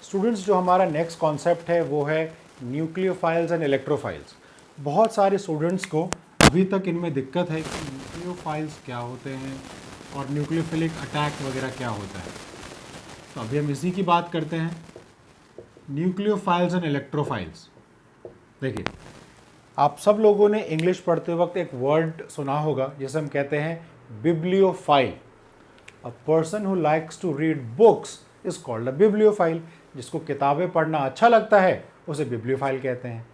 Students, जो हमारा next concept है वो है न्यूक्लियोफाइल्स एंड इलेक्ट्रोफाइल्स। बहुत सारे स्टूडेंट्स को अभी तक इनमें दिक्कत है कि न्यूक्लियोफाइल्स क्या होते हैं और न्यूक्लियोफिलिक अटैक वगैरह क्या होता है। तो अभी हम इसी की बात करते हैं, न्यूक्लियोफाइल्स एंड इलेक्ट्रोफाइल्स। देखिए, आप सब लोगों ने इंग्लिश पढ़ते वक्त एक वर्ड सुना होगा जिसे हम कहते हैं bibliophile. A person who likes to read books is called a bibliophile. जिसको किताबें पढ़ना अच्छा लगता है उसे बिब्लियोफाइल कहते हैं।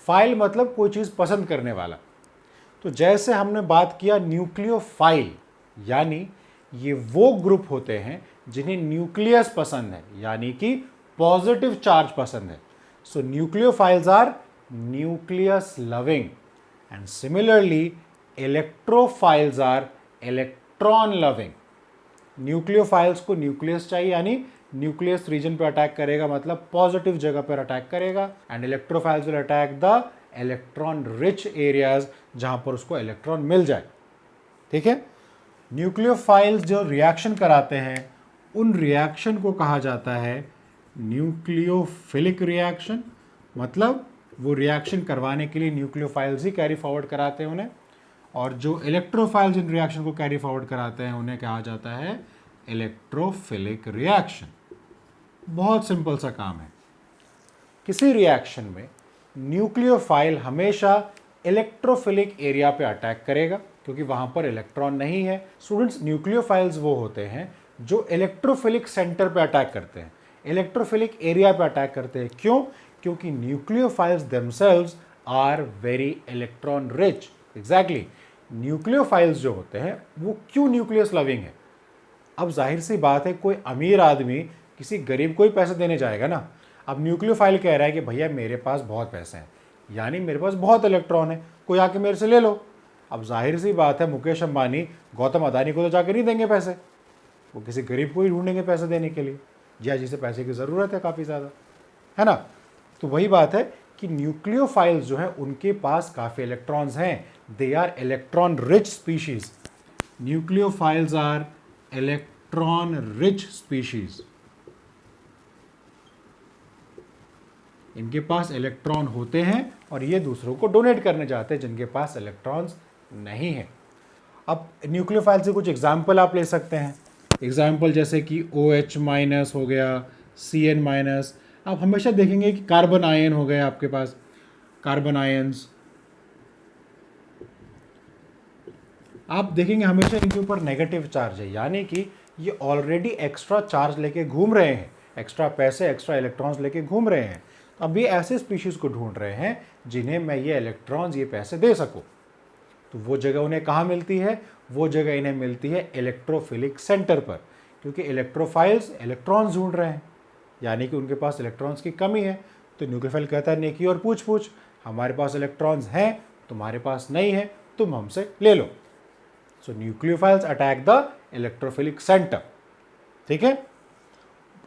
फाइल मतलब कोई चीज़ पसंद करने वाला। तो जैसे हमने बात किया न्यूक्लियोफाइल, यानी ये वो ग्रुप होते हैं जिन्हें न्यूक्लियस पसंद है, यानी कि पॉजिटिव चार्ज पसंद है। So nucleophiles are nucleus loving and similarly electrophiles are electron loving. Nucleophiles को न्यूक्लियस चाहिए, यानी न्यूक्लियस रीजन पर अटैक करेगा, मतलब पॉजिटिव जगह पर अटैक करेगा। And electrophiles will attack the electron rich areas, जहां पर उसको इलेक्ट्रॉन मिल जाए। ठीक है। न्यूक्लियोफाइल्स जो रिएक्शन कराते हैं उन रिएक्शन को कहा जाता है न्यूक्लियोफिलिक रिएक्शन। मतलब वो रिएक्शन करवाने के लिए न्यूक्लियोफाइल्स ही कैरी फॉरवर्ड कराते हैं उन्हें, और जो इलेक्ट्रोफाइल्स इन रिएक्शन को कैरी फॉरवर्ड कराते हैं उन्हें कहा जाता है इलेक्ट्रोफिलिक रिएक्शन। बहुत सिंपल सा काम है। किसी रिएक्शन में न्यूक्लियोफाइल हमेशा इलेक्ट्रोफिलिक एरिया पे अटैक करेगा क्योंकि वहां पर इलेक्ट्रॉन नहीं है। स्टूडेंट्स, न्यूक्लियोफाइल्स वो होते हैं जो इलेक्ट्रोफिलिक सेंटर पे अटैक करते हैं, इलेक्ट्रोफिलिक एरिया पे अटैक करते हैं। क्यों? क्योंकि nucleophiles themselves are very electron rich. Exactly, nucleophiles जो होते हैं वो क्यों न्यूक्लियस लविंग है? अब जाहिर सी बात है, कोई अमीर आदमी किसी गरीब को ही पैसे देने जाएगा ना। अब न्यूक्लियोफाइल कह रहा है कि भैया मेरे पास बहुत पैसे हैं, यानी मेरे पास बहुत इलेक्ट्रॉन है, कोई आके मेरे से ले लो। अब जाहिर सी बात है, मुकेश अंबानी गौतम अदानी को तो जाकर नहीं देंगे पैसे, वो किसी गरीब को ही ढूंढेंगे पैसे देने के लिए, या जिसे पैसे की ज़रूरत है काफ़ी ज़्यादा, है ना। तो वही बात है कि न्यूक्लियोफाइल्स जो है उनके पास काफ़ी इलेक्ट्रॉन्स हैं, they are electron rich species. Nucleophiles are electron rich species. इनके पास इलेक्ट्रॉन होते हैं और ये दूसरों को डोनेट करने जाते हैं जिनके पास इलेक्ट्रॉन्स नहीं है। अब न्यूक्लियोफाइल से कुछ एग्जाम्पल आप ले सकते हैं। एग्जाम्पल जैसे कि OH माइनस हो गया, CN माइनस। आप हमेशा देखेंगे कि कार्बन आयन हो गए आपके पास, कार्बन आयन्स। आप देखेंगे हमेशा इनके ऊपर नेगेटिव चार्ज है, यानी कि ये ऑलरेडी एक्स्ट्रा चार्ज लेके घूम रहे हैं, एक्स्ट्रा पैसे, एक्स्ट्रा इलेक्ट्रॉन्स लेके घूम रहे हैं। तो अब ये ऐसे स्पीशीज को ढूंढ रहे हैं जिन्हें मैं ये इलेक्ट्रॉन्स, ये पैसे दे सकूं। तो वो जगह उन्हें कहाँ मिलती है? वो जगह इन्हें मिलती है इलेक्ट्रोफिलिक सेंटर पर, क्योंकि इलेक्ट्रोफाइल्स इलेक्ट्रॉन्स ढूंढ रहे हैं, यानी कि उनके पास इलेक्ट्रॉन्स की कमी है। तो न्यूक्लियोफाइल कहता है नेकी और पूछ पूछ, हमारे पास इलेक्ट्रॉन्स हैं, तुम्हारे पास नहीं है, तुम हमसे ले लो। So nucleophiles attack the electrophilic centre. ठीक है।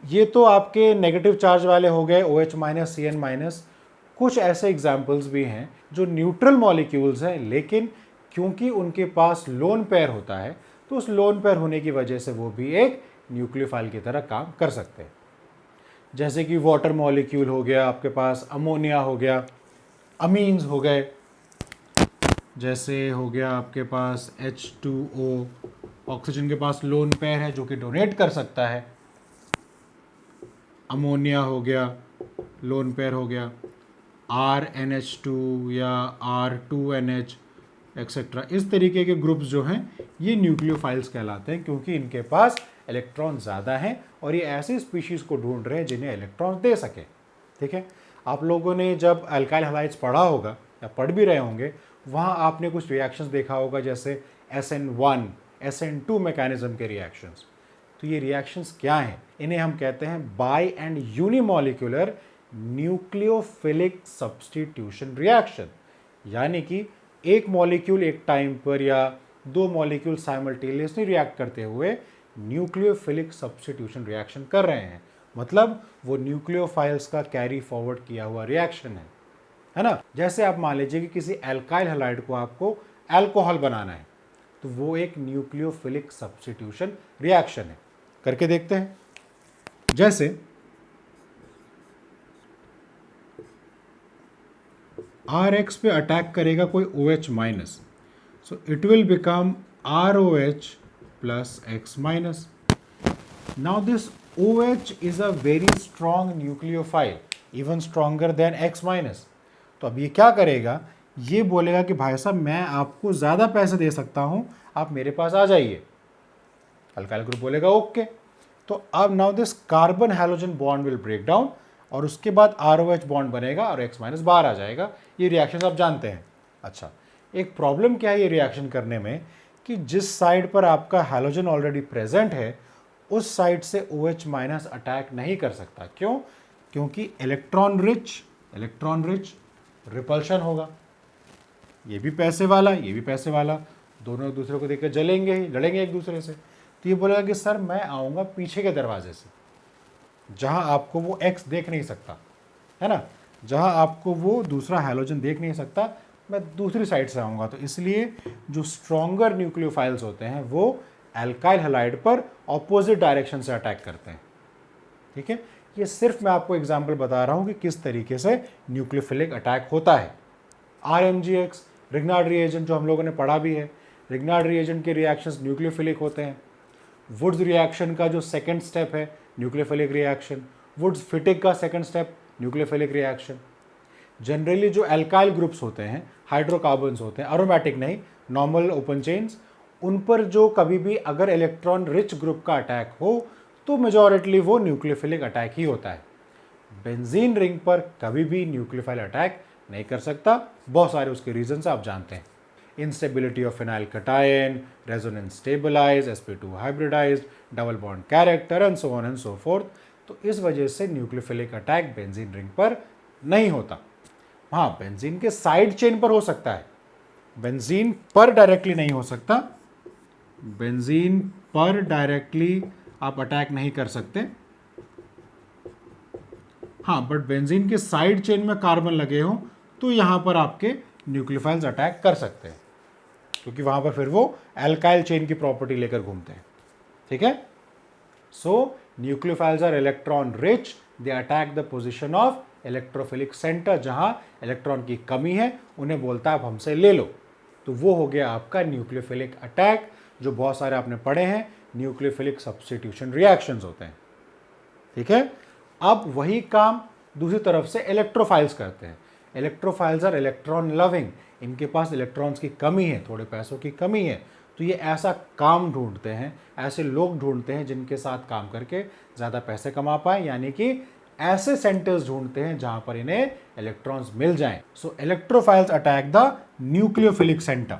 ये तो आपके नेगेटिव चार्ज वाले हो गए, OH माइनस, CN माइनस। कुछ ऐसे एग्जाम्पल्स भी हैं जो न्यूट्रल मॉलिक्यूल्स हैं, लेकिन क्योंकि उनके पास लोन पेयर होता है तो उस लोन पेयर होने की वजह से वो भी एक न्यूक्लियोफाइल की तरह काम कर सकते हैं। जैसे कि वाटर मॉलिक्यूल हो गया आपके पास, अमोनिया हो गया, अमीन्स हो गए, जैसे हो गया आपके पास H2O, ऑक्सीजन के पास लोन पेयर है जो कि डोनेट कर सकता है। अमोनिया हो गया, लोन पेयर हो गया, RNH2 या R2NH एक्सेट्रा। इस तरीके के ग्रुप्स जो हैं ये न्यूक्लियोफाइल्स कहलाते हैं, क्योंकि इनके पास इलेक्ट्रॉन ज़्यादा हैं और ये ऐसी स्पीशीज़ को ढूंढ रहे हैं जिन्हें इलेक्ट्रॉन दे सके। ठीक है। आप लोगों ने जब अल्काइल हैलाइड्स पढ़ा होगा या पढ़ भी रहे होंगे, वहाँ आपने कुछ रिएक्शंस देखा होगा, जैसे SN1, SN2 मैकेनिज्म के रिएक्शंस। तो ये रिएक्शंस क्या हैं? इन्हें हम कहते हैं by and unimolecular nucleophilic substitution reaction, यानी कि एक मॉलिक्यूल एक टाइम पर या दो मॉलिक्यूल साइमल्टेनियसली रिएक्ट करते हुए न्यूक्लियोफिलिक सब्स्टिट्यूशन रिएक्शन कर रहे हैं। मतलब वो न्यूक्लियोफाइल्स का कैरी फॉरवर्ड किया हुआ रिएक्शन है ना। जैसे आप मान लीजिए कि किसी एल्काइल हैलाइड को आपको अल्कोहल बनाना है, तो वो एक न्यूक्लियोफिलिक सब्स्टिट्यूशन रिएक्शन है। करके देखते हैं। जैसे आर एक्स पे अटैक करेगा कोई O H minus, so it will become R O H plus X minus. Now this O H is a very strong nucleophile, even stronger than X minus. तो अब ये क्या करेगा, ये बोलेगा कि भाई साहब मैं आपको ज़्यादा पैसे दे सकता हूँ, आप मेरे पास आ जाइए. अल्काइल ग्रुप बोलेगा ओके. तो अब now this carbon halogen bond will break down और उसके बाद आर ओ एच बॉन्ड बनेगा और एक्स माइनस बाहर आ जाएगा. ये रिएक्शन आप जानते हैं. अच्छा, एक प्रॉब्लम क्या है ये रिएक्शन करने में कि जिस साइड पर आपका हैलोजन ऑलरेडी प्रेजेंट है उस साइड से ओ एच माइनस अटैक नहीं कर सकता. क्यों? क्योंकि इलेक्ट्रॉन रिच रिपल्शन होगा. ये भी पैसे वाला, ये भी पैसे वाला, दोनों एक दूसरे को देखकर जलेंगे ही, लड़ेंगे एक दूसरे से. तो ये बोलेगा कि सर मैं आऊँगा पीछे के दरवाजे से, जहाँ आपको वो एक्स देख नहीं सकता है ना, जहाँ आपको वो दूसरा हैलोजन देख नहीं सकता, मैं दूसरी साइड से आऊँगा. तो इसलिए जो स्ट्रॉन्गर न्यूक्लियोफाइल्स होते हैं वो एल्काइल हैलाइड पर ऑपोजिट डायरेक्शन से अटैक करते हैं. ठीक है, ये सिर्फ मैं आपको एग्जाम्पल बता रहा हूँ कि किस तरीके से न्यूक्लियोफिलिक अटैक होता है. RMGX रिग्नार्ड रिएजेंट जो हम लोगों ने पढ़ा भी है, रिग्नार्ड रिएजेंट के रिएक्शंस न्यूक्लियोफिलिक होते हैं. वुड्स रिएक्शन का जो सेकंड स्टेप है न्यूक्लियोफिलिक रिएक्शन, वुड्स फिटिक का second step nucleophilic reaction. Generally जो एल्काइल ग्रुप्स होते हैं, हाइड्रोकार्बन्स होते हैं, अरोमैटिक नहीं, नॉर्मल ओपन चेन्स, उन पर जो कभी भी अगर इलेक्ट्रॉन रिच ग्रुप का अटैक हो तो मेजॉरिटली वो न्यूक्लियोफिलिक अटैक ही होता है. बेंजीन रिंग पर कभी भी न्यूक्लियोफाइल अटैक नहीं कर सकता. बहुत सारे उसके रीजंस आप जानते हैं. Instability of phenyl cation, resonance stabilize, sp2 hybridized, double bond character and so on and so forth. तो इस वजह से न्यूक्लियोफिलिक अटैक बेंजीन रिंग पर नहीं होता. हाँ, बेंजीन के साइड चेन पर हो सकता है, बेंजीन पर डायरेक्टली नहीं हो सकता. बेंजीन पर डायरेक्टली आप अटैक नहीं कर सकते. हाँ, बट बेंजीन के साइड चेन में कार्बन लगे हो तो यहां पर आपके न्यूक्लियोफाइल्स अटैक कर सकते हैं, क्योंकि वहां पर फिर वो एल्काइल चेन की प्रॉपर्टी लेकर घूमते हैं. ठीक है, so nucleophiles are electron rich, they attack the position of electrophilic centre. जहां इलेक्ट्रॉन की कमी है उन्हें बोलता है आप हमसे ले लो. तो वो हो गया आपका न्यूक्लियोफिलिक अटैक, जो बहुत सारे आपने पढ़े हैं, न्यूक्लियोफिलिक सब्स्टिट्यूशन रिएक्शंस होते हैं. ठीक है, अब वही काम दूसरी तरफ से इलेक्ट्रोफाइल्स करते हैं. इलेक्ट्रोफाइल्स आर इलेक्ट्रॉन लविंग, इनके पास इलेक्ट्रॉन्स की कमी है, थोड़े पैसों की कमी है, तो ये ऐसा काम ढूंढते हैं, ऐसे लोग ढूंढते हैं जिनके साथ काम करके ज़्यादा पैसे कमा पाए, यानी कि ऐसे सेंटर्स ढूंढते हैं जहां पर इन्हें इलेक्ट्रॉन्स मिल जाएं. So electrophiles attack the nucleophilic centre,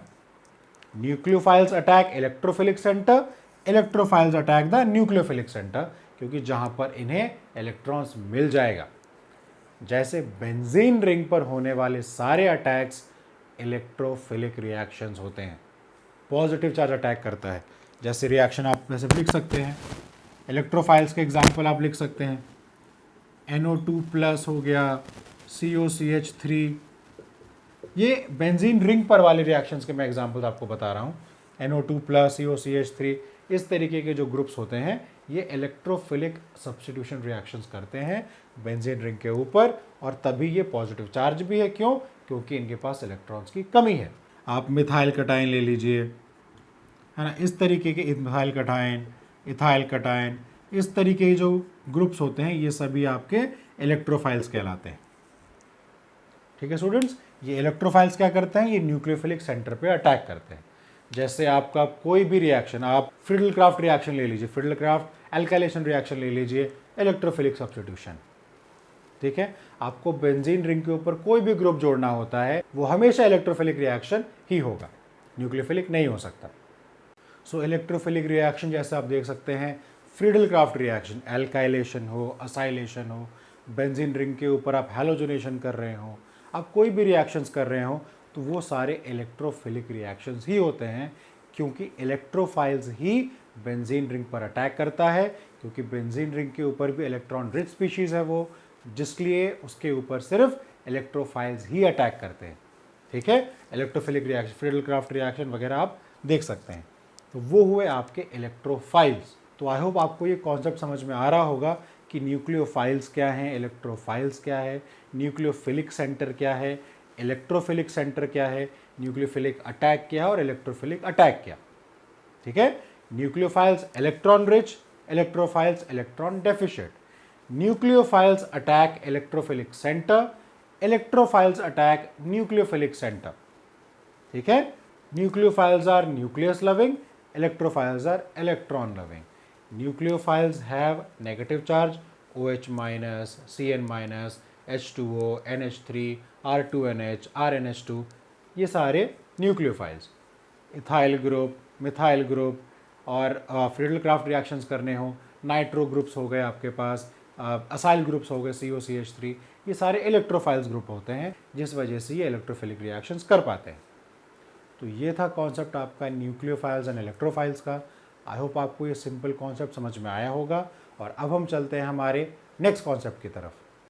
nucleophiles attack electrophilic centre, electrophiles attack the nucleophilic centre, क्योंकि जहां पर इन्हें इलेक्ट्रॉन्स मिल जाएगा. जैसे बेंजीन रिंग पर होने वाले सारे अटैक्स इलेक्ट्रोफिलिक रिएक्शंस होते हैं. पॉजिटिव चार्ज अटैक करता है, जैसे रिएक्शन आप वैसे लिख सकते हैं. इलेक्ट्रोफाइल्स के एग्जांपल आप लिख सकते हैं, NO2 प्लस हो गया, COCH3. ये बेंजीन रिंग पर वाले रिएक्शंस के मैं एग्जांपल्स आपको बता रहा हूँ. NO2 प्लस, COCH3, इस तरीके के जो ग्रुप्स होते हैं ये इलेक्ट्रोफिलिक सब्स्टिट्यूशन रिएक्शंस करते हैं बेंजीन रिंग के ऊपर, और तभी ये पॉजिटिव चार्ज भी है. क्यों? क्योंकि इनके पास इलेक्ट्रॉन्स की कमी है. आप मिथाइल कटायन ले लीजिए, है ना, इस तरीके के मिथाइल कटायन, इथाइल कटायन, इस तरीके के जो ग्रुप्स होते हैं ये सभी आपके इलेक्ट्रोफाइल्स कहलाते हैं. ठीक है स्टूडेंट्स, ये इलेक्ट्रोफाइल्स क्या करते हैं, ये न्यूक्लियोफिलिक सेंटर पे अटैक करते हैं. जैसे आपका कोई भी रिएक्शन, आप फ्रिडल-क्राफ्ट रिएक्शन ले लीजिए, फ्रिडल-क्राफ्ट एल्काइलेशन रिएक्शन ले लीजिए, इलेक्ट्रोफिलिक सब्स्टिट्यूशन. ठीक है, आपको बेंजीन रिंग के ऊपर कोई भी ग्रुप जोड़ना होता है वो हमेशा इलेक्ट्रोफिलिक रिएक्शन ही होगा, न्यूक्लियोफिलिक नहीं हो सकता. सो इलेक्ट्रोफिलिक रिएक्शन जैसे आप देख सकते हैं, फ्रिडल-क्राफ्ट रिएक्शन, एल्काइलेशन हो, असाइलेशन हो, बेंजीन रिंग के ऊपर आप हैलोजनेशन कर रहे हो, आप कोई भी रिएक्शंस कर रहे हो, तो वो सारे इलेक्ट्रोफिलिक रिएक्शंस ही होते हैं, क्योंकि इलेक्ट्रोफाइल्स ही बेंजीन रिंग पर अटैक करता है, क्योंकि बेंजीन रिंग के ऊपर भी इलेक्ट्रॉन रिच स्पीशीज है वो, जिसलिए उसके ऊपर सिर्फ इलेक्ट्रोफाइल्स ही अटैक करते हैं. ठीक है, इलेक्ट्रोफिलिक रिएक्शन, फ्रिडल-क्राफ्ट रिएक्शन वगैरह आप देख सकते हैं. तो वो हुए आपके इलेक्ट्रोफाइल्स. तो आई होप आपको ये कॉन्सेप्ट समझ में आ रहा होगा कि न्यूक्लियोफाइल्स क्या हैं, इलेक्ट्रोफाइल्स क्या है, न्यूक्लियोफिलिक सेंटर क्या है, इलेक्ट्रोफिलिक सेंटर क्या है, न्यूक्लियोफिलिक अटैक क्या है और इलेक्ट्रोफिलिक अटैक क्या, ठीक है। Nucleophiles electron rich, electrophiles electron deficient. Nucleophiles attack electrophilic centre, electrophiles attack nucleophilic center, ठीक है। Nucleophiles are nucleus loving, electrophiles are electron loving. Nucleophiles have negative charge, OH minus, Cn minus, H2O, NH3, R2NH, RNH2, ये सारे nucleophiles. Ethyl group, methyl group और Friedel craft reactions करने हो, nitro groups हो गए आपके पास, असाइल ग्रुप्स हो गए COCH3, ये सारे इलेक्ट्रोफाइल्स ग्रुप होते हैं जिस वजह से ये इलेक्ट्रोफिलिक रिएक्शंस कर पाते हैं। तो ये था कॉन्सेप्ट आपका न्यूक्लियोफाइल्स एंड इलेक्ट्रोफाइल्स का। आई होप आपको ये सिंपल कॉन्सेप्ट समझ में आया होगा। और अब हम चलते हैं हमारे नेक्स्ट कॉन्सेप्ट की तरफ।